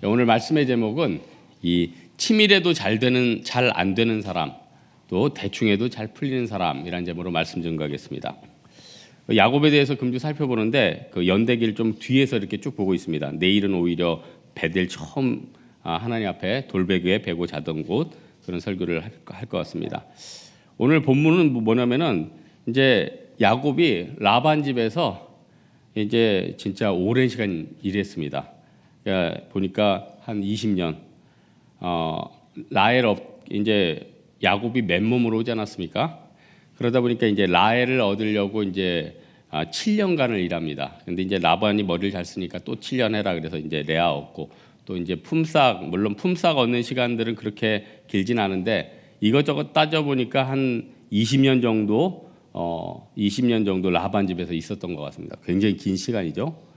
오늘 말씀의 제목은 이 치밀해도 잘 안 되는 사람, 또 대충해도 잘 풀리는 사람이라는 제목으로 말씀 전가하겠습니다. 야곱에 대해서 금주 살펴보는데 그 연대기를 좀 뒤에서 이렇게 쭉 보고 있습니다. 내일은 오히려 베델 처음 하나님 앞에 돌베개에 베고 자던 곳, 그런 설교를 할 것 같습니다. 오늘 본문은 뭐냐면은 이제 야곱이 라반 집에서 이제 진짜 오랜 시간 일했습니다. 그러니까 보니까 한 20년. 라헬 이제 야곱이 맨몸으로 오지 않았습니까? 그러다 보니까 이제 라헬을 얻으려고 이제 7년간을 일합니다. 근데 이제 라반이 머리를 잘 쓰니까 또 7년 해라 그래서 이제 레아 얻고, 또 이제 물론 품삯 얻는 시간들은 그렇게 길진 않은데 이것저것 따져 보니까 한 20년 정도 20년 정도 라반 집에서 있었던 것 같습니다. 굉장히 긴 시간이죠.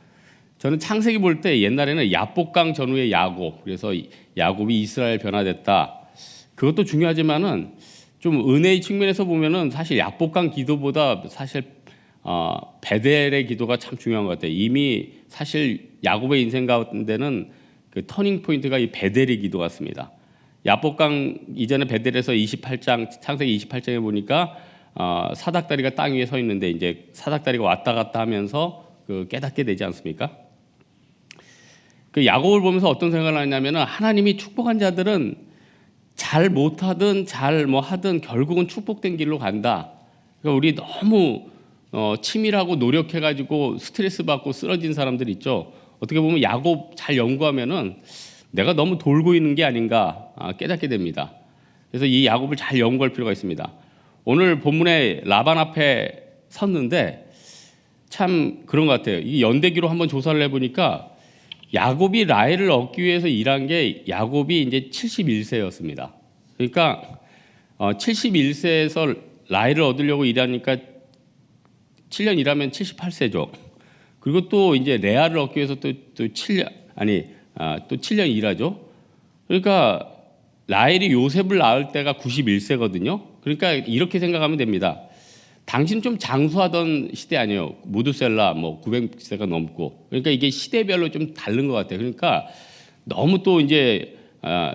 저는 창세기 볼 때 옛날에는 야복강 전후의 야곱, 그래서 야곱이 이스라엘 변화됐다. 그것도 중요하지만은 좀 은혜의 측면에서 보면은 사실 야복강 기도보다 사실 베델의 기도가 참 중요한 것 같아요. 이미 사실 야곱의 인생 가운데는 그 터닝 포인트가 이 베델의 기도 같습니다. 야복강 이전에 베델에서 28장 창세기 28장에 보니까 사닥다리가 땅 위에 서 있는데 이제 사닥다리가 왔다 갔다 하면서 그 깨닫게 되지 않습니까? 그 야곱을 보면서 어떤 생각을 하냐면은 하나님이 축복한 자들은 잘 못하든 잘 뭐 하든 결국은 축복된 길로 간다. 그러니까 우리 너무 치밀하고 노력해가지고 스트레스 받고 쓰러진 사람들 있죠. 어떻게 보면 야곱 잘 연구하면은 내가 너무 돌고 있는 게 아닌가 깨닫게 됩니다. 그래서 이 야곱을 잘 연구할 필요가 있습니다. 오늘 본문에 라반 앞에 섰는데 참 그런 것 같아요. 이 연대기로 한번 조사를 해보니까 야곱이 라헬을 얻기 위해서 일한 게 야곱이 이제 71세였습니다. 그러니까 71세에서 라헬을 얻으려고 일하니까 7년 일하면 78세죠. 그리고 또 이제 레아를 얻기 위해서 또 7년 일하죠. 그러니까 라헬이 요셉을 낳을 때가 91세거든요. 그러니까 이렇게 생각하면 됩니다. 당신 좀 장수하던 시대 아니에요. 무드셀라 뭐 900세가 넘고. 그러니까 이게 시대별로 좀 다른 것 같아요. 그러니까 너무 또 이제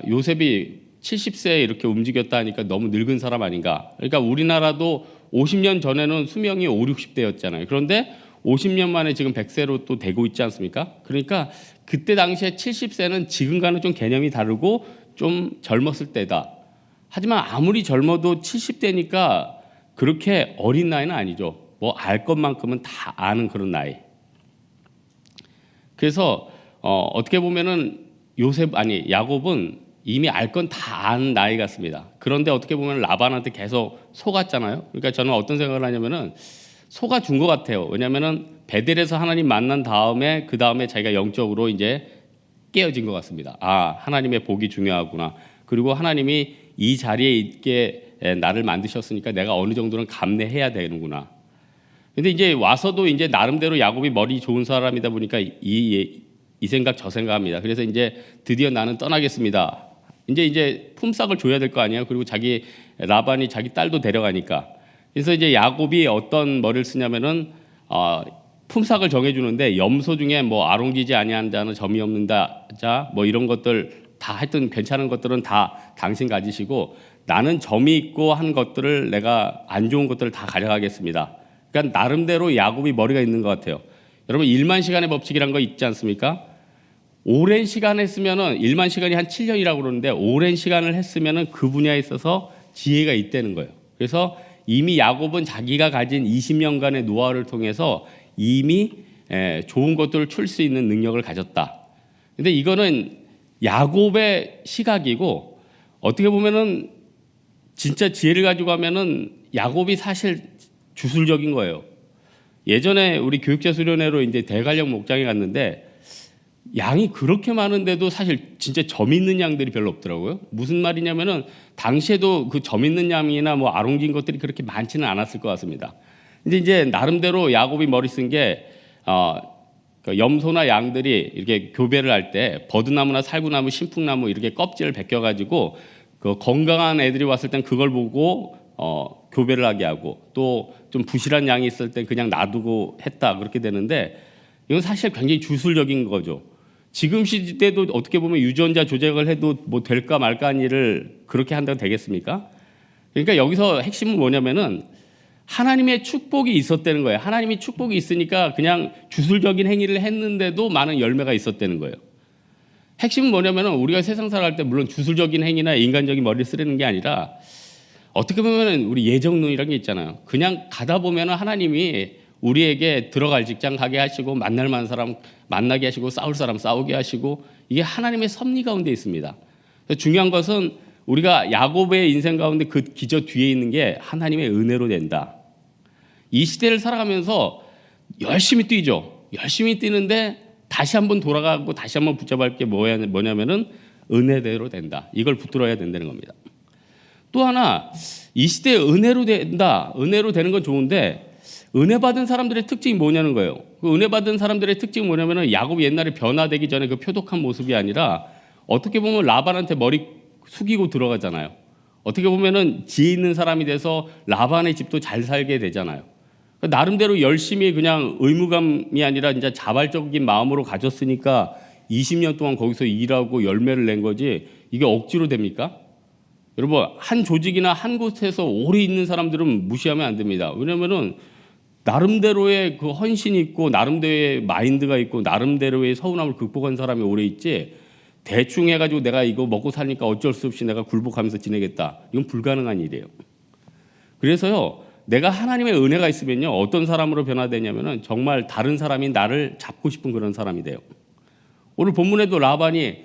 요셉이 70세 이렇게 움직였다 하니까 너무 늙은 사람 아닌가. 그러니까 우리나라도 50년 전에는 수명이 5, 60대였잖아요. 그런데 50년 만에 지금 100세로 또 되고 있지 않습니까? 그러니까 그때 당시에 70세는 지금과는 좀 개념이 다르고 좀 젊었을 때다. 하지만 아무리 젊어도 70대니까 그렇게 어린 나이는 아니죠. 뭐 알 것만큼은 다 아는 그런 나이. 그래서 어떻게 보면은 야곱은 이미 알 건 다 아는 나이 같습니다. 그런데 어떻게 보면 라반한테 계속 속았잖아요. 그러니까 저는 어떤 생각을 하냐면은 속아준 것 같아요. 왜냐면은 베델에서 하나님 만난 다음에 그 다음에 자기가 영적으로 이제 깨어진 것 같습니다. 하나님의 복이 중요하구나. 그리고 하나님이 이 자리에 있게 나를 만드셨으니까 내가 어느 정도는 감내해야 되는구나. 근데 이제 와서도 이제 나름대로 야곱이 머리 좋은 사람이다 보니까 이 생각 저 생각합니다. 그래서 이제 드디어 나는 떠나겠습니다. 이제 품삯을 줘야 될 거 아니에요. 그리고 라반이 자기 딸도 데려가니까. 그래서 이제 야곱이 어떤 머리를 쓰냐면은 품삯을 정해주는데 염소 중에 뭐 아롱지지 아니한 자는 점이 없는 자 뭐 이런 것들 다 하여튼 괜찮은 것들은 다 당신 가지시고 나는 점이 있고 한 것들을 내가 안 좋은 것들을 다 가져가겠습니다. 그러니까 나름대로 야곱이 머리가 있는 것 같아요. 여러분 1만 시간의 법칙이란 거 있지 않습니까? 오랜 시간 했으면은 1만 시간이 한 7년이라고 그러는데 오랜 시간을 했으면은 그 분야에 있어서 지혜가 있다는 거예요. 그래서 이미 야곱은 자기가 가진 20년간의 노하우를 통해서 이미 좋은 것들을 출 수 있는 능력을 가졌다. 근데 이거는 야곱의 시각이고 어떻게 보면은 진짜 지혜를 가지고 하면은 야곱이 사실 주술적인 거예요. 예전에 우리 교육자 수련회로 이제 대관령 목장에 갔는데 양이 그렇게 많은데도 사실 진짜 점 있는 양들이 별로 없더라고요. 무슨 말이냐면은 당시에도 그 점 있는 양이나 뭐 아롱진 것들이 그렇게 많지는 않았을 것 같습니다. 근데 이제 나름대로 야곱이 머리 쓴 게 그 염소나 양들이 이렇게 교배를 할 때 버드나무나 살구나무, 신풍나무 이렇게 껍질을 벗겨가지고 그 건강한 애들이 왔을 땐 그걸 보고 교배를 하게 하고 또 좀 부실한 양이 있을 때 그냥 놔두고 했다 그렇게 되는데 이건 사실 굉장히 주술적인 거죠. 지금 시대도 어떻게 보면 유전자 조작을 해도 뭐 될까 말까 한 일을 그렇게 한다고 되겠습니까? 그러니까 여기서 핵심은 뭐냐면은 하나님의 축복이 있었다는 거예요. 하나님이 축복이 있으니까 그냥 주술적인 행위를 했는데도 많은 열매가 있었다는 거예요. 핵심은 뭐냐면은 우리가 세상 살아갈 때 물론 주술적인 행위나 인간적인 머리를 쓰려는 게 아니라 어떻게 보면은 우리 예정론이라는 게 있잖아요. 그냥 가다 보면은 하나님이 우리에게 들어갈 직장 가게 하시고 만날 만한 사람 만나게 하시고 싸울 사람 싸우게 하시고 이게 하나님의 섭리 가운데 있습니다. 중요한 것은 우리가 야곱의 인생 가운데 그 기저 뒤에 있는 게 하나님의 은혜로 된다. 이 시대를 살아가면서 열심히 뛰죠. 열심히 뛰는데 다시 한번 돌아가고 다시 한번 붙잡을 게 뭐냐면은 은혜대로 된다. 이걸 붙들어야 된다는 겁니다. 또 하나 이 시대에 은혜로 된다. 은혜로 되는 건 좋은데 은혜 받은 사람들의 특징이 뭐냐는 거예요. 그 은혜 받은 사람들의 특징이 뭐냐면은 야곱이 옛날에 변화되기 전에 그 표독한 모습이 아니라 어떻게 보면 라반한테 머리 숙이고 들어가잖아요. 어떻게 보면은 지혜 있는 사람이 돼서 라반의 집도 잘 살게 되잖아요. 나름대로 열심히 그냥 의무감이 아니라 진짜 자발적인 마음으로 가졌으니까 20년 동안 거기서 일하고 열매를 낸 거지 이게 억지로 됩니까? 여러분 한 조직이나 한 곳에서 오래 있는 사람들은 무시하면 안 됩니다. 왜냐면은 나름대로의 그 헌신이 있고 나름대로의 마인드가 있고 나름대로의 서운함을 극복한 사람이 오래 있지 대충 해가지고 내가 이거 먹고 사니까 어쩔 수 없이 내가 굴복하면서 지내겠다. 이건 불가능한 일이에요. 그래서요 내가 하나님의 은혜가 있으면요 어떤 사람으로 변화되냐면은 정말 다른 사람이 나를 잡고 싶은 그런 사람이 돼요. 오늘 본문에도 라반이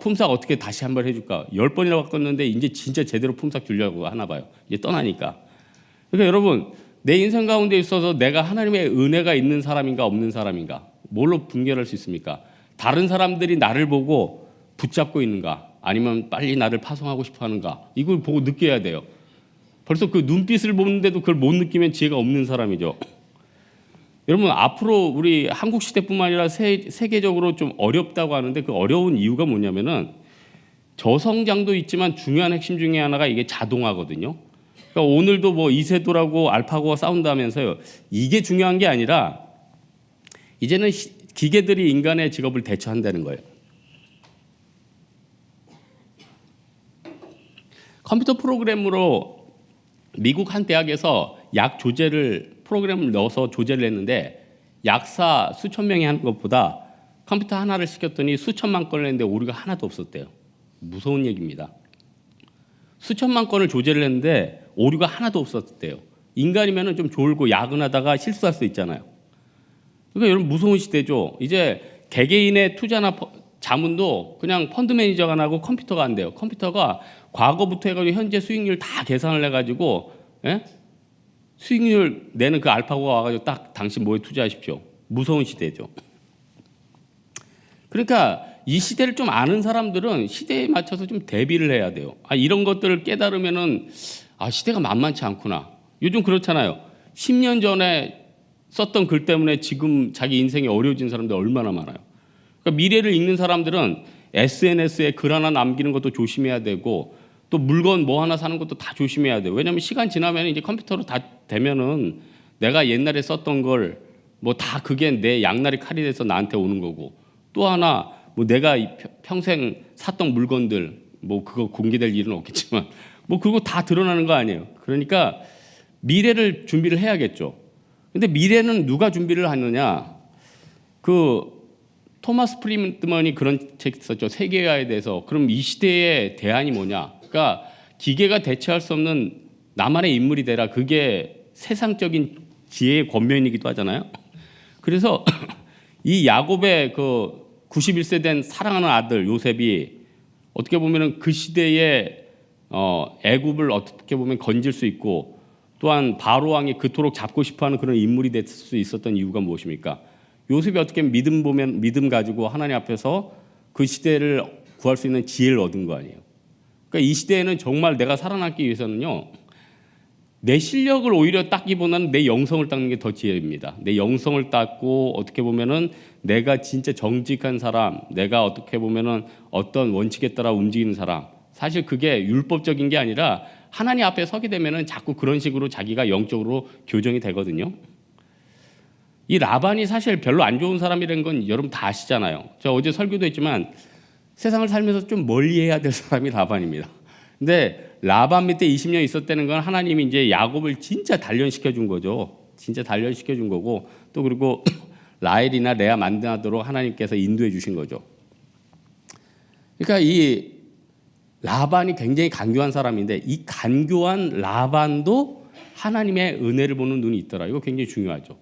품삯 어떻게 다시 한번 해줄까 10번이나 바꿨는데 이제 진짜 제대로 품삯 주려고 하나 봐요. 이제 떠나니까. 그러니까 여러분 내 인생 가운데 있어서 내가 하나님의 은혜가 있는 사람인가 없는 사람인가 뭘로 분별할 수 있습니까? 다른 사람들이 나를 보고 붙잡고 있는가 아니면 빨리 나를 파송하고 싶어 하는가 이걸 보고 느껴야 돼요. 벌써 그 눈빛을 보는데도 그걸 못 느끼면 지혜가 없는 사람이죠. 여러분 앞으로 우리 한국 시대뿐만 아니라 세계적으로 좀 어렵다고 하는데 그 어려운 이유가 뭐냐면은 저성장도 있지만 중요한 핵심 중에 하나가 이게 자동화거든요. 그러니까 오늘도 뭐 이세돌하고 알파고가 싸운다면서요. 이게 중요한 게 아니라 이제는 기계들이 인간의 직업을 대처한다는 거예요. 컴퓨터 프로그램으로 미국 한 대학에서 약 조제를 프로그램을 넣어서 조제를 했는데 약사 수천 명이 하는 것보다 컴퓨터 하나를 시켰더니 수천만 건을 했는데 오류가 하나도 없었대요. 무서운 얘기입니다. 수천만 건을 조제를 했는데 오류가 하나도 없었대요. 인간이면 좀 졸고 야근하다가 실수할 수 있잖아요. 그러니까 여러분 무서운 시대죠. 이제 개개인의 투자나 자문도 그냥 펀드 매니저가 나고 컴퓨터가 안 돼요. 컴퓨터가 과거부터 해가지고 현재 수익률 다 계산을 해가지고 수익률 내는 그 알파고가 와가지고 딱 당신 뭐에 투자하십시오. 무서운 시대죠. 그러니까 이 시대를 좀 아는 사람들은 시대에 맞춰서 좀 대비를 해야 돼요. 이런 것들을 깨달으면은 시대가 만만치 않구나. 요즘 그렇잖아요. 10년 전에 썼던 글 때문에 지금 자기 인생이 어려워진 사람들 얼마나 많아요. 그러니까 미래를 읽는 사람들은 SNS에 글 하나 남기는 것도 조심해야 되고 또 물건 뭐 하나 사는 것도 다 조심해야 돼요. 왜냐하면 시간 지나면 이제 컴퓨터로 다 되면은 내가 옛날에 썼던 걸 뭐 다 그게 내 양날의 칼이 돼서 나한테 오는 거고 또 하나 뭐 내가 평생 샀던 물건들 뭐 그거 공개될 일은 없겠지만 뭐 그거 다 드러나는 거 아니에요. 그러니까 미래를 준비를 해야겠죠. 근데 미래는 누가 준비를 하느냐? 그 토마스 프리드먼이 그런 책 썼죠. 세계화에 대해서. 그럼 이 시대의 대안이 뭐냐? 그러니까 기계가 대체할 수 없는 나만의 인물이 되라. 그게 세상적인 지혜의 권면이기도 하잖아요. 그래서 이 야곱의 그 91세 된 사랑하는 아들 요셉이 어떻게 보면은 그 시대의 애굽을 어떻게 보면 건질 수 있고 또한 바로 왕이 그토록 잡고 싶어하는 그런 인물이 될 수 있었던 이유가 무엇입니까? 요셉이 어떻게 믿음 가지고 하나님 앞에서 그 시대를 구할 수 있는 지혜를 얻은 거 아니에요. 그러니까 이 시대에는 정말 내가 살아남기 위해서는요. 내 실력을 오히려 닦기보다는 내 영성을 닦는 게 더 지혜입니다. 내 영성을 닦고 어떻게 보면은 내가 진짜 정직한 사람, 내가 어떻게 보면은 어떤 원칙에 따라 움직이는 사람. 사실 그게 율법적인 게 아니라 하나님 앞에 서게 되면은 자꾸 그런 식으로 자기가 영적으로 교정이 되거든요. 이 라반이 사실 별로 안 좋은 사람이라는 건 여러분 다 아시잖아요. 저 어제 설교도 했지만 세상을 살면서 좀 멀리해야 될 사람이 라반입니다. 근데 라반 밑에 20년 있었다는 건 하나님이 이제 야곱을 진짜 단련시켜 준 거죠. 진짜 단련시켜 준 거고, 또 그리고 라헬이나 레아 만나도록 하나님께서 인도해 주신 거죠. 그러니까 이 라반이 굉장히 간교한 사람인데, 이 간교한 라반도 하나님의 은혜를 보는 눈이 있더라. 이거 굉장히 중요하죠.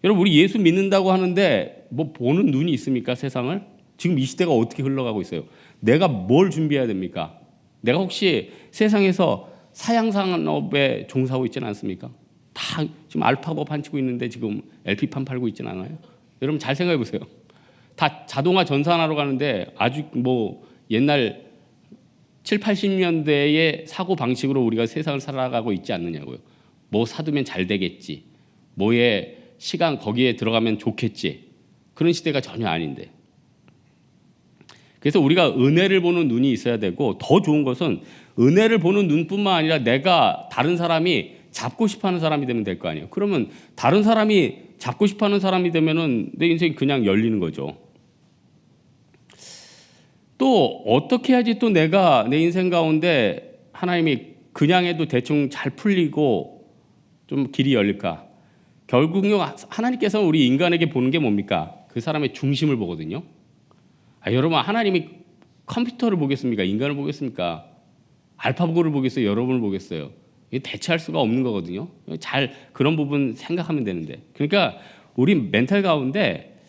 여러분, 우리 예수 믿는다고 하는데 뭐 보는 눈이 있습니까? 세상을? 지금 이 시대가 어떻게 흘러가고 있어요? 내가 뭘 준비해야 됩니까? 내가 혹시 세상에서 사양산업에 종사하고 있지는 않습니까? 다 지금 알파고 판치고 있는데 지금 LP판 팔고 있지는 않아요? 여러분 잘 생각해 보세요. 다 자동화 전산하러 가는데 아주 뭐 옛날 7, 80년대의 사고 방식으로 우리가 세상을 살아가고 있지 않느냐고요. 뭐 사두면 잘 되겠지. 뭐에 시간 거기에 들어가면 좋겠지. 그런 시대가 전혀 아닌데. 그래서 우리가 은혜를 보는 눈이 있어야 되고, 더 좋은 것은 은혜를 보는 눈뿐만 아니라 내가 다른 사람이 잡고 싶어하는 사람이 되면 될 거 아니에요. 그러면 다른 사람이 잡고 싶어하는 사람이 되면은 내 인생이 그냥 열리는 거죠. 또 어떻게 해야지 또 내가 내 인생 가운데 하나님이 그냥 해도 대충 잘 풀리고 좀 길이 열릴까? 결국요, 하나님께서는 우리 인간에게 보는 게 뭡니까? 그 사람의 중심을 보거든요. 여러분, 하나님이 컴퓨터를 보겠습니까? 인간을 보겠습니까? 알파고를 보겠어요? 여러분을 보겠어요? 이게 대체할 수가 없는 거거든요. 잘 그런 부분 생각하면 되는데. 그러니까 우리 멘탈 가운데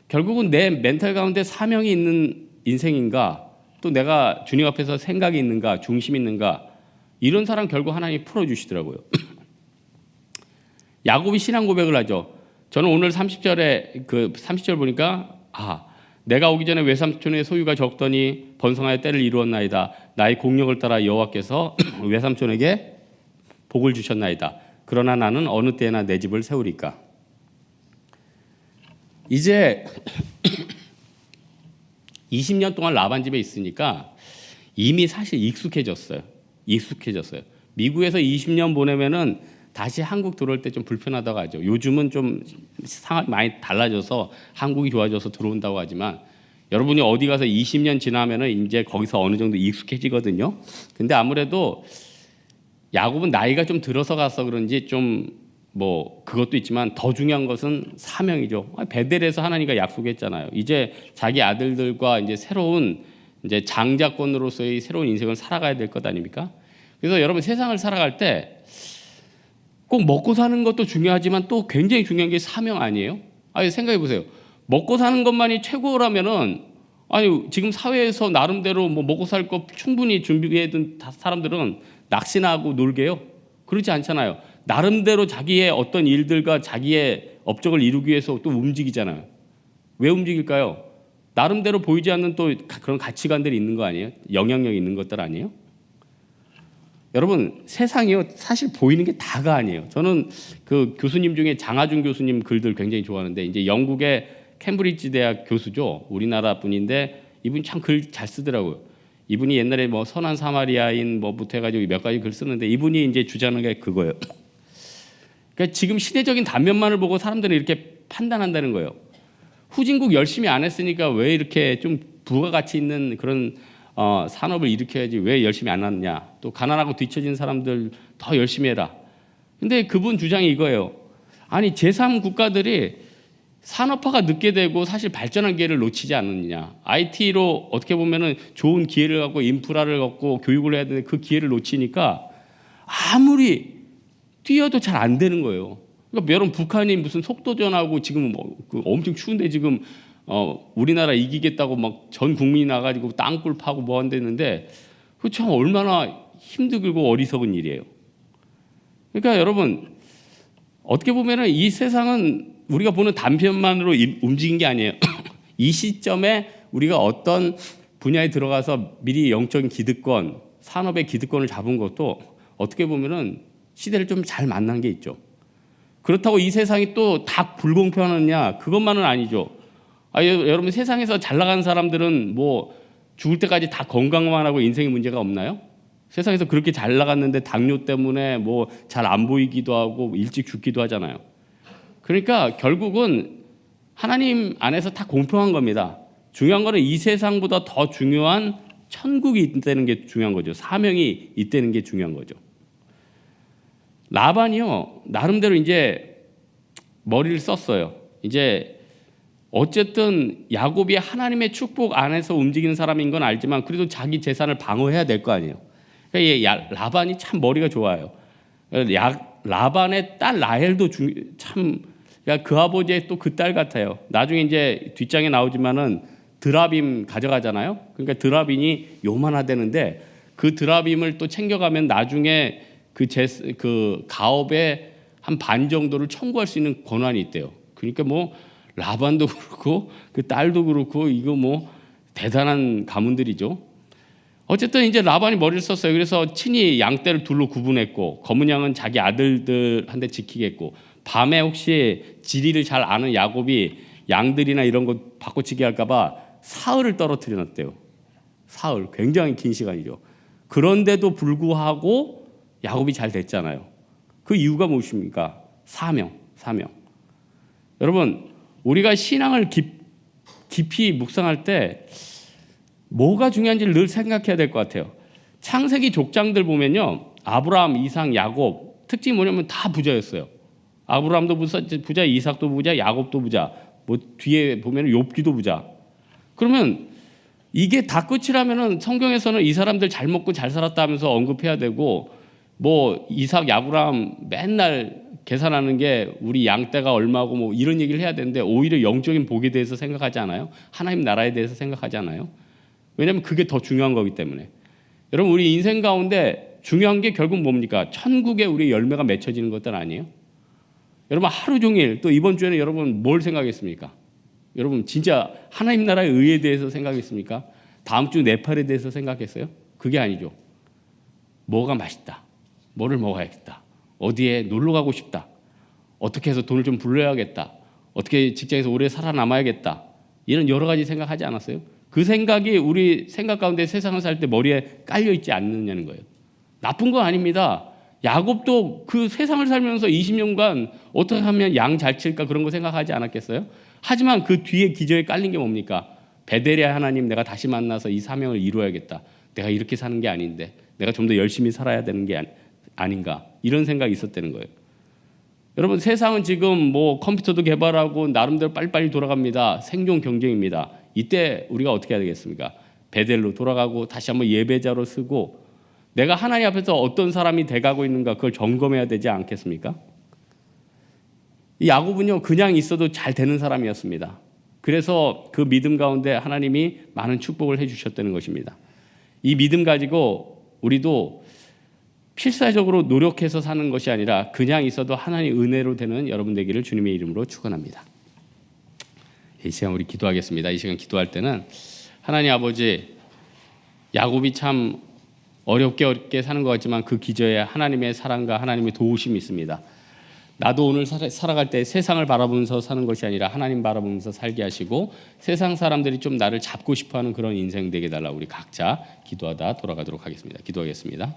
결국은 내 멘탈 가운데 사명이 있는 인생인가, 또 내가 주님 앞에서 생각이 있는가, 중심이 있는가, 이런 사람 결국 하나님이 풀어주시더라고요. 야곱이 신앙 고백을 하죠. 저는 오늘 30절 보니까 내가 오기 전에 외삼촌의 소유가 적더니 번성하여 때를 이루었나이다. 나의 공력을 따라 여호와께서 외삼촌에게 복을 주셨나이다. 그러나 나는 어느 때나 내 집을 세우리까. 이제 20년 동안 라반 집에 있으니까 이미 사실 익숙해졌어요. 미국에서 20년 보내면은 다시 한국 들어올 때 좀 불편하다고 하죠. 요즘은 좀 상황이 많이 달라져서 한국이 좋아져서 들어온다고 하지만, 여러분이 어디 가서 20년 지나면은 이제 거기서 어느 정도 익숙해지거든요. 근데 아무래도 야곱은 나이가 좀 들어서 가서 그런지 좀 뭐 그것도 있지만 더 중요한 것은 사명이죠. 베델에서 하나님과 약속했잖아요. 이제 자기 아들들과 이제 새로운 이제 장자권으로서의 새로운 인생을 살아가야 될 것 아닙니까? 그래서 여러분, 세상을 살아갈 때 꼭 먹고 사는 것도 중요하지만 또 굉장히 중요한 게 사명 아니에요? 생각해 보세요. 먹고 사는 것만이 최고라면은, 지금 사회에서 나름대로 뭐 먹고 살 거 충분히 준비해둔 사람들은 낚시나 하고 놀게요. 그렇지 않잖아요. 나름대로 자기의 어떤 일들과 자기의 업적을 이루기 위해서 또 움직이잖아요. 왜 움직일까요? 나름대로 보이지 않는 또 그런 가치관들이 있는 거 아니에요? 영향력이 있는 것들 아니에요? 여러분, 세상이요, 사실 보이는 게 다가 아니에요. 저는 그 교수님 중에 장하준 교수님 글들 굉장히 좋아하는데, 이제 영국의 캠브리지 대학 교수죠. 우리나라 분인데 이분이 참 글 잘 쓰더라고요. 이분이 옛날에 뭐 선한 사마리아인 뭐부터 해가지고 몇 가지 글 쓰는데, 이분이 이제 주장하는 게 그거예요. 그러니까 지금 시대적인 단면만을 보고 사람들은 이렇게 판단한다는 거예요. 후진국 열심히 안 했으니까 왜 이렇게 좀 부가가치 있는 그런 산업을 일으켜야지 왜 열심히 안 하느냐. 또 가난하고 뒤처진 사람들 더 열심히 해라. 근데 그분 주장이 이거예요. 제3국가들이 산업화가 늦게 되고 사실 발전한 기회를 놓치지 않느냐. IT로 어떻게 보면은 좋은 기회를 갖고 인프라를 갖고 교육을 해야 되는데 그 기회를 놓치니까 아무리 뛰어도 잘 안 되는 거예요. 그러니까 여러분, 북한이 무슨 속도전하고 지금 엄청 추운데 지금 우리나라 이기겠다고 막 전 국민이 나가지고 땅굴 파고 뭐 한다는데, 그 참 얼마나 힘들고 어리석은 일이에요. 그러니까 여러분, 어떻게 보면은 이 세상은 우리가 보는 단편만으로 움직인 게 아니에요. 이 시점에 우리가 어떤 분야에 들어가서 미리 영적인 기득권, 산업의 기득권을 잡은 것도 어떻게 보면은 시대를 좀 잘 만난 게 있죠. 그렇다고 이 세상이 또 다 불공평하느냐? 그것만은 아니죠. 여러분, 세상에서 잘 나가는 사람들은 뭐 죽을 때까지 다 건강만 하고 인생에 문제가 없나요? 세상에서 그렇게 잘 나갔는데 당뇨 때문에 뭐 잘 안 보이기도 하고 일찍 죽기도 하잖아요. 그러니까 결국은 하나님 안에서 다 공평한 겁니다. 중요한 거는 이 세상보다 더 중요한 천국이 있다는 게 중요한 거죠. 사명이 있다는 게 중요한 거죠. 라반이요, 나름대로 이제 머리를 썼어요. 이제 어쨌든 야곱이 하나님의 축복 안에서 움직이는 사람인 건 알지만 그래도 자기 재산을 방어해야 될 거 아니에요. 그러니까 라반이 참 머리가 좋아요. 라반의 딸 라헬도 참 그 아버지의 또 그 딸 같아요. 나중에 이제 뒷장에 나오지만은 드라빔 가져가잖아요. 그러니까 드라빔이 요만하다는데 그 드라빔을 또 챙겨가면 나중에 그 가업의 한 반 정도를 청구할 수 있는 권한이 있대요. 그러니까 뭐 라반도 그렇고 그 딸도 그렇고 이거 뭐 대단한 가문들이죠. 어쨌든 이제 라반이 머리를 썼어요. 그래서 친히 양떼를 둘로 구분했고 검은 양은 자기 아들들한테 지키겠고 밤에 혹시 지리를 잘 아는 야곱이 양들이나 이런 거 바꿔치기 할까봐 사흘을 떨어뜨려 놨대요. 사흘, 굉장히 긴 시간이죠. 그런데도 불구하고 야곱이 잘 됐잖아요. 그 이유가 무엇입니까? 사명. 여러분, 우리가 신앙을 깊이 묵상할 때 뭐가 중요한지를 늘 생각해야 될 것 같아요. 창세기 족장들 보면요, 아브라함, 이삭, 야곱 특징이 뭐냐면 다 부자였어요. 아브라함도 부자, 이삭도 부자, 야곱도 부자. 뭐 뒤에 보면 욥기도 부자. 그러면 이게 다 끝이라면은 성경에서는 이 사람들 잘 먹고 잘 살았다 하면서 언급해야 되고, 뭐 이삭, 아브라함 맨날 계산하는 게 우리 양떼가 얼마고 뭐 이런 얘기를 해야 되는데 오히려 영적인 복에 대해서 생각하지 않아요? 하나님 나라에 대해서 생각하지 않아요? 왜냐하면 그게 더 중요한 거기 때문에. 여러분, 우리 인생 가운데 중요한 게 결국 뭡니까? 천국에 우리 열매가 맺혀지는 것들 아니에요? 여러분, 하루 종일 또 이번 주에는 여러분 뭘 생각했습니까? 여러분 진짜 하나님 나라의 의에 대해서 생각했습니까? 다음 주 네팔에 대해서 생각했어요? 그게 아니죠. 뭐가 맛있다. 뭐를 먹어야겠다. 어디에 놀러 가고 싶다. 어떻게 해서 돈을 좀 불러야겠다. 어떻게 직장에서 오래 살아남아야겠다. 이런 여러 가지 생각하지 않았어요? 그 생각이 우리 생각 가운데 세상을 살 때 머리에 깔려 있지 않느냐는 거예요. 나쁜 건 아닙니다. 야곱도 그 세상을 살면서 20년간 어떻게 하면 양 잘 칠까 그런 거 생각하지 않았겠어요? 하지만 그 뒤에 기저에 깔린 게 뭡니까? 베델의 하나님, 내가 다시 만나서 이 사명을 이루어야겠다. 내가 이렇게 사는 게 아닌데 내가 좀 더 열심히 살아야 되는 게 아닌가, 이런 생각이 있었다는 거예요. 여러분, 세상은 지금 뭐 컴퓨터도 개발하고 나름대로 빨리빨리 돌아갑니다. 생존 경쟁입니다. 이때 우리가 어떻게 해야 되겠습니까? 베델로 돌아가고 다시 한번 예배자로 쓰고 내가 하나님 앞에서 어떤 사람이 돼가고 있는가 그걸 점검해야 되지 않겠습니까? 이 야곱은요, 그냥 있어도 잘 되는 사람이었습니다. 그래서 그 믿음 가운데 하나님이 많은 축복을 해주셨다는 것입니다. 이 믿음 가지고 우리도 필사적으로 노력해서 사는 것이 아니라 그냥 있어도 하나님 은혜로 되는 여러분 되기를 주님의 이름으로 축원합니다. 이 시간 우리 기도하겠습니다. 이 시간 기도할 때는 하나님 아버지, 야곱이 참 어렵게 사는 것 같지만 그 기저에 하나님의 사랑과 하나님의 도우심이 있습니다. 나도 오늘 살아갈 때 세상을 바라보면서 사는 것이 아니라 하나님 바라보면서 살게 하시고 세상 사람들이 좀 나를 잡고 싶어하는 그런 인생 되게 달라. 우리 각자 기도하다 돌아가도록 하겠습니다. 기도하겠습니다.